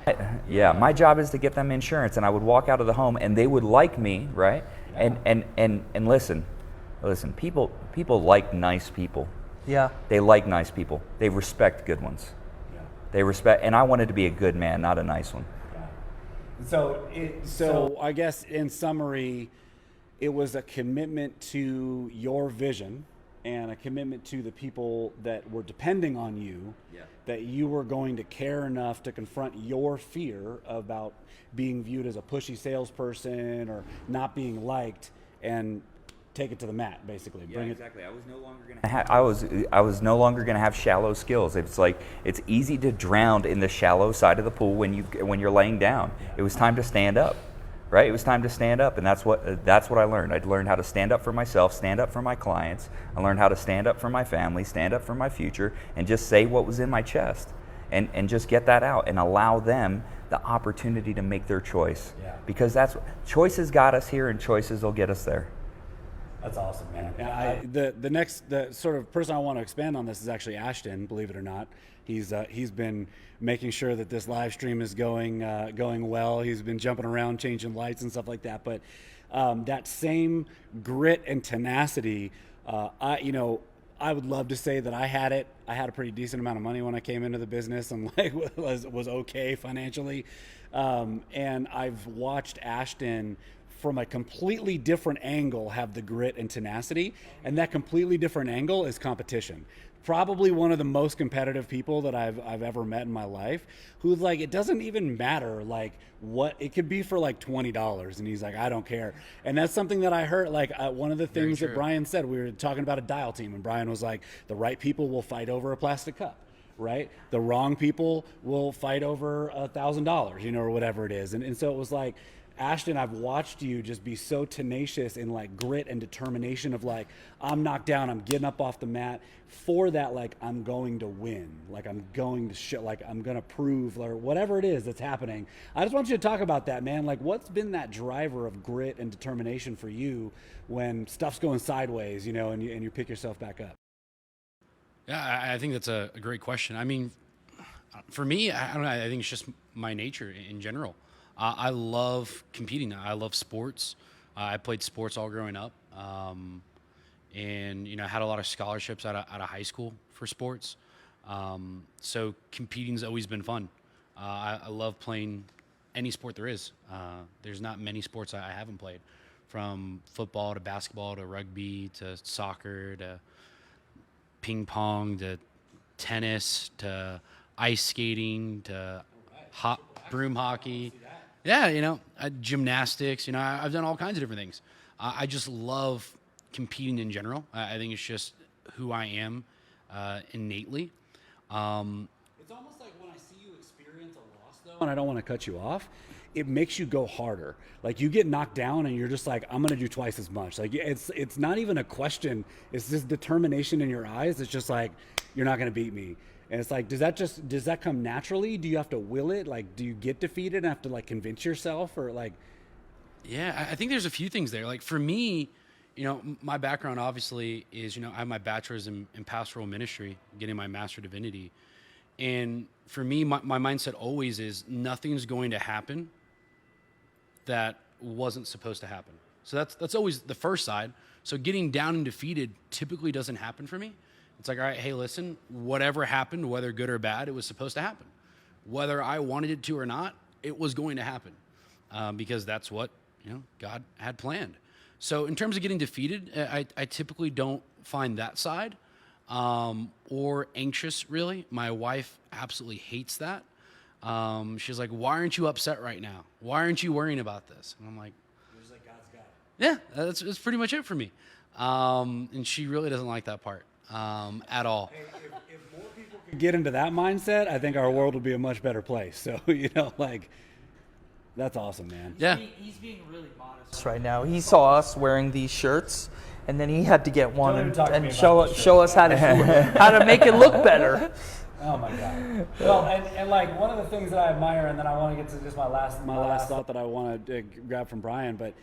My job is to get them insurance, and I would walk out of the home, and they would like me, right? Yeah. And listen, people like nice people. Yeah. They like nice people. They respect good ones. Yeah. They respect, and I wanted to be a good man, not a nice one. Yeah. So I guess in summary, it was a commitment to your vision, and a commitment to the people that were depending on you, that you were going to care enough to confront your fear about being viewed as a pushy salesperson or not being liked, and take it to the mat, basically. Yeah, exactly. I was no longer going to I was no longer going to have shallow skills. It's like it's easy to drown in the shallow side of the pool when you're laying down. It was time to stand up. Right? It was time to stand up, and that's what I learned. I learned how to stand up for myself, stand up for my clients. I learned how to stand up for my family, stand up for my future, and just say what was in my chest, and just get that out and allow them the opportunity to make their choice. Yeah. Because choices got us here, and choices will get us there. That's awesome, man. The sort of person I want to expand on this is actually Ashton, believe it or not. He's been making sure that this live stream is going well. He's been jumping around, changing lights and stuff like that. But that same grit and tenacity, I would love to say that I had it. I had a pretty decent amount of money when I came into the business, and like was okay financially. And I've watched Ashton from a completely different angle have the grit and tenacity, and that completely different angle is competition. Probably one of the most competitive people that I've ever met in my life, who's like, it doesn't even matter like what it could be for like $20, and he's like, I don't care. And that's something that I heard, like one of the things that Brian said, we were talking about a dial team, and Brian was like, the right people will fight over a plastic cup, right? The wrong people will fight over $1,000, or whatever it is. And so it was like, Ashton, I've watched you just be so tenacious in like grit and determination of like, I'm knocked down, I'm getting up off the mat for that. Like, I'm going to win, like I'm going to show, like I'm going to prove, or whatever it is that's happening. I just want you to talk about that, man. Like, what's been that driver of grit and determination for you when stuff's going sideways, and you pick yourself back up? Yeah, I think that's a great question. I mean, for me, I don't know, I think it's just my nature in general. I love competing. I love sports. I played sports all growing up, and I had a lot of scholarships out of high school for sports. So competing's always been fun. I love playing any sport there is. There's not many sports I haven't played, from football to basketball to rugby to soccer to ping pong to tennis to ice skating to broom hockey. Yeah, gymnastics, I've done all kinds of different things. I just love competing in general. I think it's just who I am innately. It's almost like when I see you experience a loss, though, and I don't want to cut you off, it makes you go harder. Like, you get knocked down and you're just like, I'm going to do twice as much. Like, it's not even a question. It's this determination in your eyes. It's just like, you're not going to beat me. And it's like, does that come naturally? Do you have to will it? Like, do you get defeated and have to like convince yourself, or like? Yeah, I think there's a few things there. Like, for me, my background obviously is, I have my bachelor's in pastoral ministry, getting my master divinity. And for me, my mindset always is nothing's going to happen that wasn't supposed to happen. So that's always the first side. So getting down and defeated typically doesn't happen for me. It's like, all right, hey, listen, whatever happened, whether good or bad, it was supposed to happen. Whether I wanted it to or not, it was going to happen, because that's what God had planned. So in terms of getting defeated, I typically don't find that side or anxious, really. My wife absolutely hates that. She's like, why aren't you upset right now? Why aren't you worrying about this? And I'm like, It's like God's got it. Yeah, that's pretty much it for me. And she really doesn't like that part. At all. Hey, if more people could get into that mindset, I think our world would be a much better place. So, that's awesome, man. Yeah. He's being really modest right now. He saw us wearing these shirts, and then he had to get one and show us how to make it look better. Oh my God. Well, and like one of the things that I admire, and then I want to get to just my last thought that I want to grab from Brian, but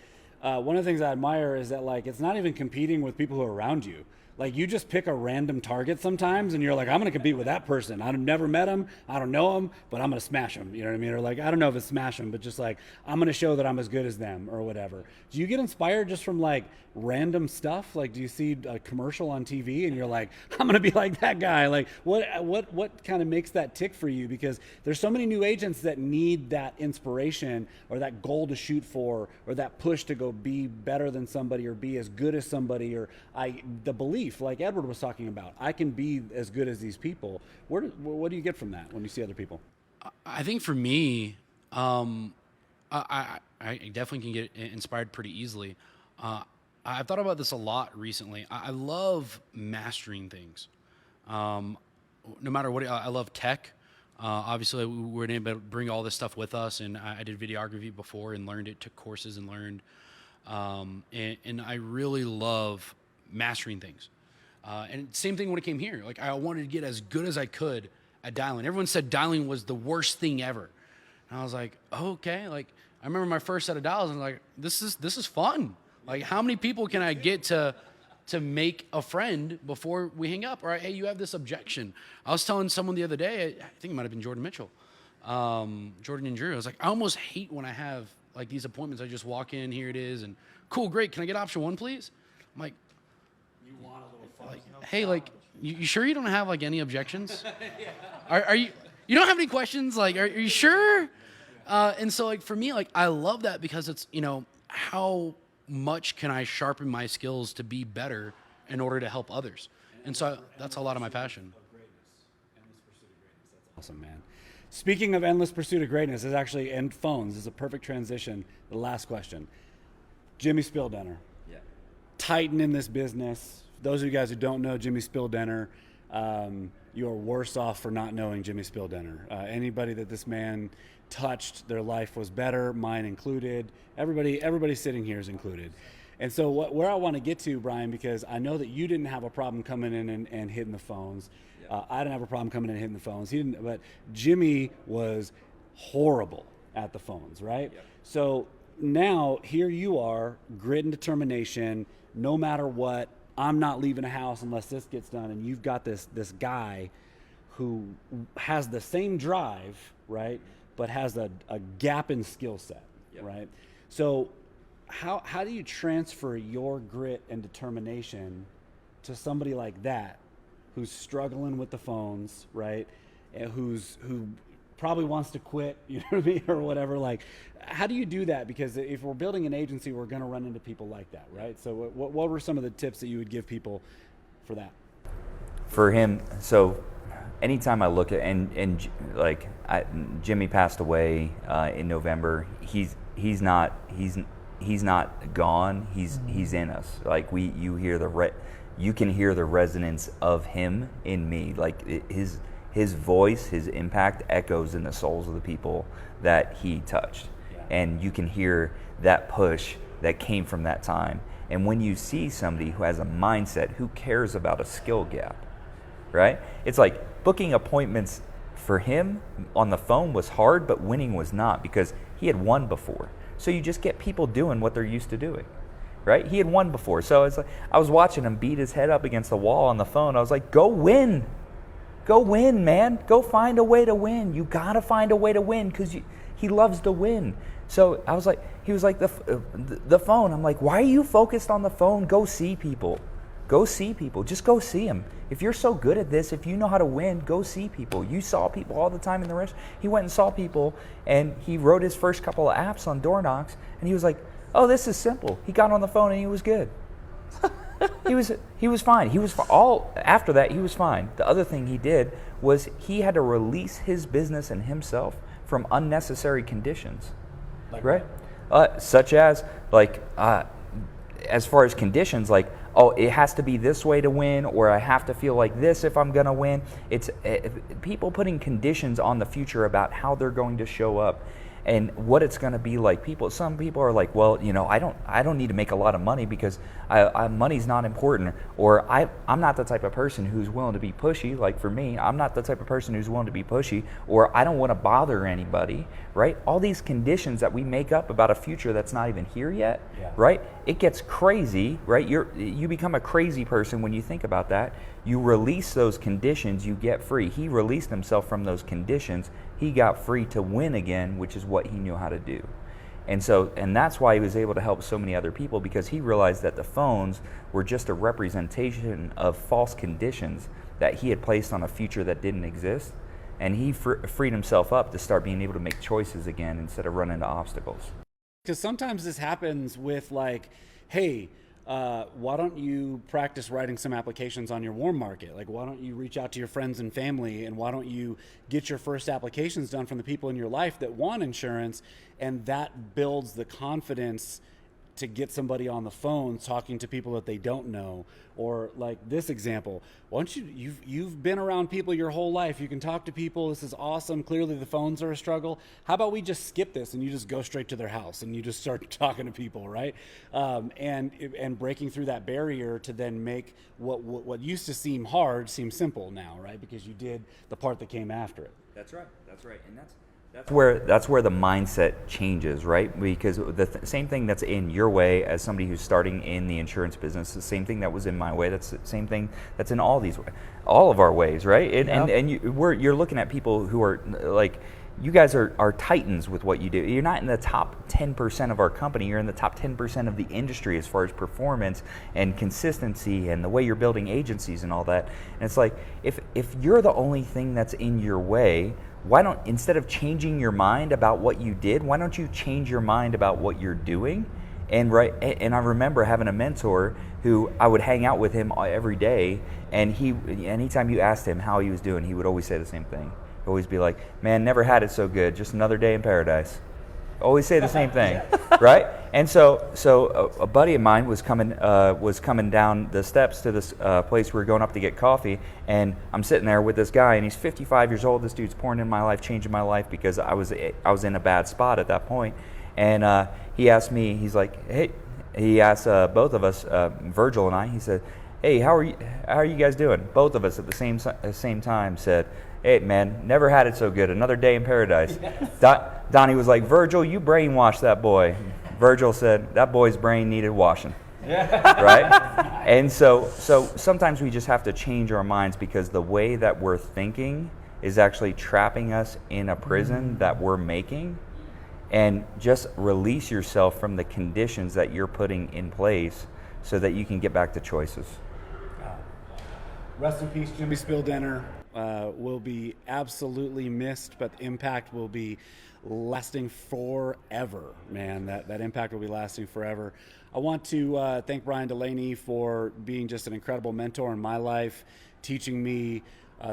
one of the things I admire is that like it's not even competing with people who are around you. Like, you just pick a random target sometimes, and you're like, I'm going to compete with that person. I've never met him. I don't know him, but I'm going to smash him. You know what I mean? Or like, I don't know if it's smash him, but just like, I'm going to show that I'm as good as them or whatever. Do you get inspired just from like random stuff? Like, do you see a commercial on TV and you're like, I'm going to be like that guy? Like, what kind of makes that tick for you? Because there's so many new agents that need that inspiration or that goal to shoot for, or that push to go be better than somebody or be as good as somebody, or the belief. belief, like Edward was talking about. I can be as good as these people. What do you get from that when you see other people? I think for me, I definitely can get inspired pretty easily. I've thought about this a lot recently. I love mastering things. No matter what, I love tech. Obviously, we were able to bring all this stuff with us, and I did videography before and learned it, took courses and learned. And I really love mastering things. And same thing when it came here. Like, I wanted to get as good as I could at dialing. Everyone said dialing was the worst thing ever. And I was like, oh, okay. Like, I remember my first set of dials, and like, this is fun. Like, how many people can I get to make a friend before we hang up? Or, hey, you have this objection. I was telling someone the other day, I think it might have been Jordan Mitchell, Jordan and Drew. I was like, I almost hate when I have like these appointments. I just walk in, here it is, and cool, great. Can I get option 1, please? I'm like, You want a little fun? like hey, like, you sure you don't have like any objections? Are you don't have any questions? Like, are you sure? And so, like, for me, like, I love that because it's, how much can I sharpen my skills to be better in order to help others? And so that's a lot of my passion. Awesome, man. Speaking of endless pursuit of greatness, is actually, and phones is a perfect transition. The last question. Jimmy Spilldenner. Yeah. Titan in this business. Those of you guys who don't know Jimmy Spilldenner, you are worse off for not knowing Jimmy Spilldenner. Anybody that this man touched, their life was better, mine included. Everybody sitting here is included. And so where I want to get to, Brian, because I know that you didn't have a problem coming in and hitting the phones. I didn't have a problem coming in and hitting the phones. He didn't, but Jimmy was horrible at the phones, right? Yep. So now here you are, grit and determination, no matter what. I'm not leaving a house unless this gets done. And you've got this guy who has the same drive, right, but has a gap in skill set, Yep. right? So how do you transfer your grit and determination to somebody like that who's struggling with the phones, right, and who probably wants to quit, you know what I mean, or whatever? Like, how do you do that? Because if we're building an agency, we're going to run into people like that, right? So what were some of the tips that you would give people for that? For him, so anytime I look at Jimmy passed away in November. He's not gone. He's in us. Like, you can hear the resonance of him in me. Like, his voice, his impact echoes in the souls of the people that he touched. Yeah. And you can hear that push that came from that time. And when you see somebody who has a mindset, who cares about a skill gap, right? It's like booking appointments for him on the phone was hard, but winning was not, because he had won before. So you just get people doing what they're used to doing, right? He had won before. So it's like, I was watching him beat his head up against the wall on the phone. I was like, go win. Go win, man. Go find a way to win. You got to find a way to win, because he loves to win. So I was like, he was like, the phone. I'm like, why are you focused on the phone? Go see people. Go see people. Just go see them. If you're so good at this, if you know how to win, go see people. You saw people all the time in the restaurant. He went and saw people, and he wrote his first couple of apps on door knocks, and he was like, oh, this is simple. He got on the phone and he was good. He was fine. He was all after that. He was fine. The other thing he did was he had to release his business and himself from unnecessary conditions, like, right? Such as as far as conditions, like, oh, it has to be this way to win, or I have to feel like this if I'm gonna win. It's people putting conditions on the future about how they're going to show up and what it's going to be like. Some people are like, well, I don't need to make a lot of money because money's not important, or I'm not the type of person who's willing to be pushy. Like, for me, I'm not the type of person who's willing to be pushy, or I don't want to bother anybody, right? All these conditions that we make up about a future that's not even here yet, yeah. Right? It gets crazy, right? You become a crazy person when you think about that. You release those conditions, you get free. He released himself from those conditions. He got free to win again, which is what he knew how to do. And that's why he was able to help so many other people, because he realized that the phones were just a representation of false conditions that he had placed on a future that didn't exist. And he freed himself up to start being able to make choices again instead of running into obstacles. Because sometimes this happens with, like, hey, why don't you practice writing some applications on your warm market? Like, why don't you reach out to your friends and family, and why don't you get your first applications done from the people in your life that want insurance, and that builds the confidence to get somebody on the phone talking to people that they don't know. Or like this example, once you've been around people your whole life, you can talk to people, this is awesome, clearly the phones are a struggle. How about we just skip this and you just go straight to their house and you just start talking to people, right? And breaking through that barrier to then make what used to seem hard seem simple now, right? Because you did the part that came after it. That's right, and that's where the mindset changes, right? Because the same thing that's in your way as somebody who's starting in the insurance business, the same thing that was in my way, that's the same thing that's in all of our ways, right? And you're looking at people who are like, you guys are titans with what you do. You're not in the top 10% of our company. You're in the top 10% of the industry as far as performance and consistency and the way you're building agencies and all that. And it's like, if you're the only thing that's in your way, why don't, instead of changing your mind about what you did, why don't you change your mind about what you're doing? And I remember having a mentor who I would hang out with him every day, and anytime you asked him how he was doing, he would always say the same thing. He'd always be like, "Man, never had it so good. Just another day in paradise." Always say the same thing, right? And so a buddy of mine was coming down the steps to this place we were going up to get coffee, and I'm sitting there with this guy, and he's 55 years old. This dude's pouring in my life, changing my life, because I was in a bad spot at that point. And he asked me, he's like, hey, he asked both of us, Virgil and I, he said, "Hey, how are you guys doing?" Both of us at the same time said, "Hey, man, never had it so good. Another day in paradise." Yes. Donnie was like, "Virgil, you brainwashed that boy." Virgil said, "That boy's brain needed washing." Yeah. Right? And so sometimes we just have to change our minds, because the way that we're thinking is actually trapping us in a prison that we're making. And just release yourself from the conditions that you're putting in place so that you can get back to choices. Rest in peace, Jimmy Spildenner. Will be absolutely missed, but the impact will be lasting forever, man. That impact will be lasting forever. I want to thank Brian Delaney for being just an incredible mentor in my life, teaching me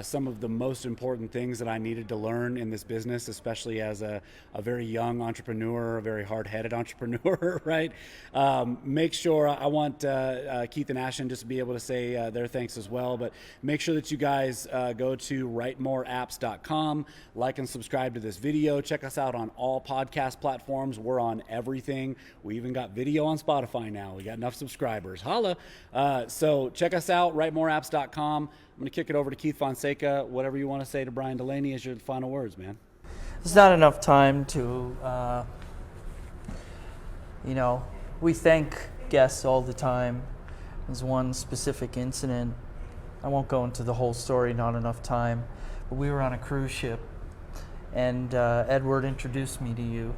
some of the most important things that I needed to learn in this business, especially as a very young entrepreneur, a very hard-headed entrepreneur, right? Make sure, I want Keith and Ashton just to be able to say their thanks as well, but make sure that you guys go to writemoreapps.com, like and subscribe to this video. Check us out on all podcast platforms. We're on everything. We even got video on Spotify now. We got enough subscribers. Holla. So check us out, writemoreapps.com. I'm going to kick it over to Keith Fonseca. Whatever you want to say to Brian Delaney as your final words, man. There's not enough time to, we thank guests all the time. There's one specific incident. I won't go into the whole story, not enough time. But we were on a cruise ship, and Edward introduced me to you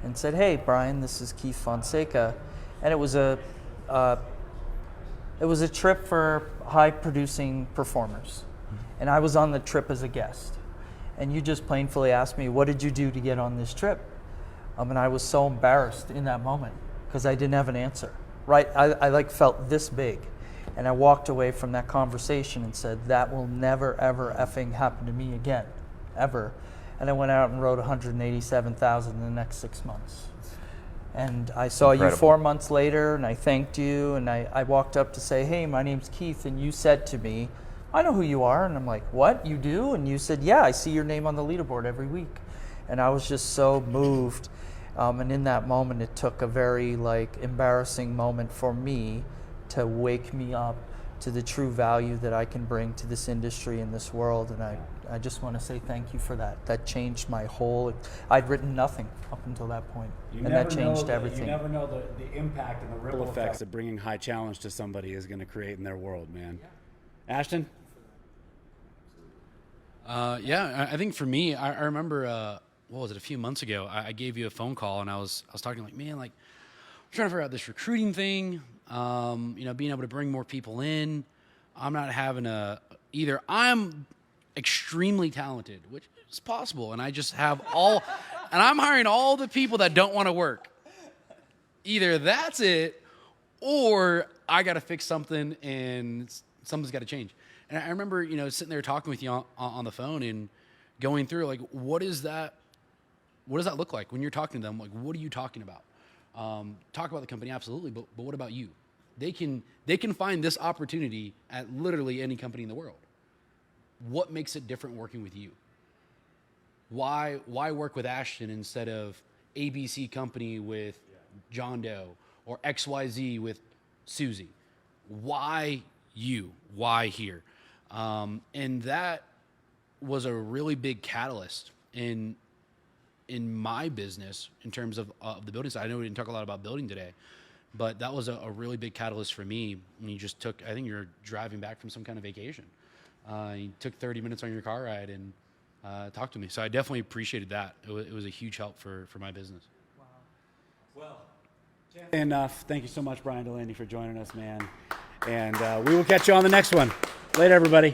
and said, "Hey, Brian, this is Keith Fonseca." And it was a trip for high-producing performers, and I was on the trip as a guest. And you just plainly asked me, "What did you do to get on this trip?" And I was so embarrassed in that moment because I didn't have an answer. Right? I felt this big, and I walked away from that conversation and said, "That will never, ever effing happen to me again, ever." And I went out and wrote 187,000 in the next 6 months. And I saw you 4 months later, and I thanked you, and I walked up to say, "Hey, my name's Keith," and you said to me, "I know who you are." And I'm like, "What, you do?" And you said, "Yeah, I see your name on the leaderboard every week." And I was just so moved. And in that moment, it took a very embarrassing moment for me to wake me up to the true value that I can bring to this industry and this world. And I just want to say thank you for that. That changed my whole, I'd written nothing up until that point. And that changed everything. You never know the impact and the ripple effects that bringing high challenge to somebody is going to create in their world, man. Yeah. Ashton? I think for me, I remember, what was it, a few months ago, I gave you a phone call, and I was talking man, I'm trying to figure out this recruiting thing, being able to bring more people in. I'm not having either I'm extremely talented, which is possible, and I just have and I'm hiring all the people that don't want to work. Either that's it, or I got to fix something and something's got to change. And I remember, sitting there talking with you on the phone and going through, like, what does that look like when you're talking to them? Like, what are you talking about? Talk about the company, absolutely, but what about you? They can find this opportunity at literally any company in the world. What makes it different working with you? Why work with Ashton instead of ABC company with John Doe or XYZ with Susie? Why you? Why here? And that was a really big catalyst in my business in terms of the building side. I know we didn't talk a lot about building today, but that was a really big catalyst for me. When you just took, I think you were driving back from some kind of vacation. You took 30 minutes on your car ride and talked to me. So I definitely appreciated that. It was a huge help for my business. Well, enough. Thank you so much, Brian Delaney, for joining us, man. And we will catch you on the next one. Later, everybody.